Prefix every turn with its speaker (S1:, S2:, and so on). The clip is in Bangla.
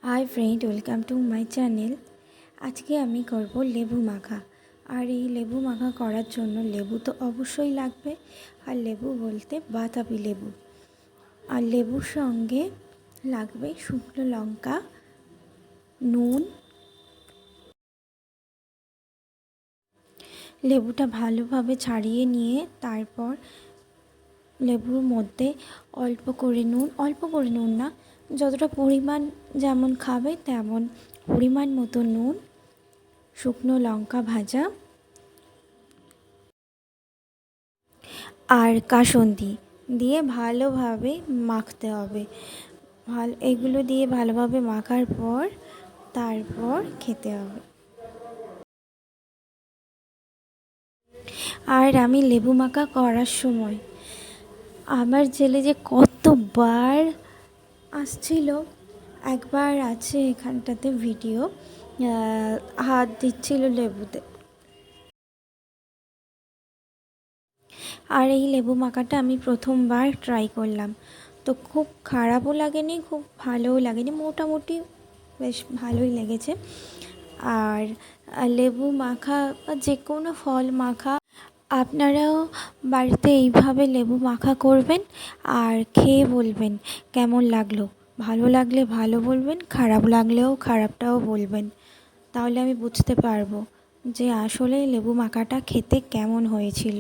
S1: Hi friend, welcome to my channel. আজকে আমি করব লেবু মাখা। আর এই লেবু মাখা করার জন্য লেবু তো অবশ্যই লাগবে। আর লেবু বলতে বাতাবি লেবু। আর লেবুর সঙ্গে লাগবে শুকনো লঙ্কা, নুন। লেবুটা ভালোভাবে ছাড়িয়ে নিয়ে তারপর লেবুর মধ্যে অল্প করে নুন না, যতটা পরিমাণ যেমন খাবে তেমন পরিমাণ মতো নুন, শুকনো লঙ্কা ভাজা আর কাসুন্দি দিয়ে ভালোভাবে মাখতে হবে। এগুলো দিয়ে ভালোভাবে মাখার পর তারপর খেতে হবে। আর আমি লেবু মাখা করার সময় আমার ছেলে যে কতবার আসছিল, একবার আছে এখানটাতে ভিডিও, হাত দিচ্ছিল লেবুতে। আর এই লেবু মাখাটা আমি প্রথমবার ট্রাই করলাম, তো খুব খারাপও লাগেনি, খুব ভালোও লাগেনি, মোটামুটি বেশ ভালোই লেগেছে। আর লেবু মাখা বা যে কোনো ফল মাখা আপনারাও বাড়িতে এইভাবে লেবু মাখা করবেন আর খেয়ে বলবেন কেমন লাগলো। ভালো লাগলে ভালো বলবেন, খারাপ লাগলেও খারাপটাও বলবেন, তাহলে আমি বুঝতে পারবো যে আসলে লেবু মাখাটা খেতে কেমন হয়েছিল।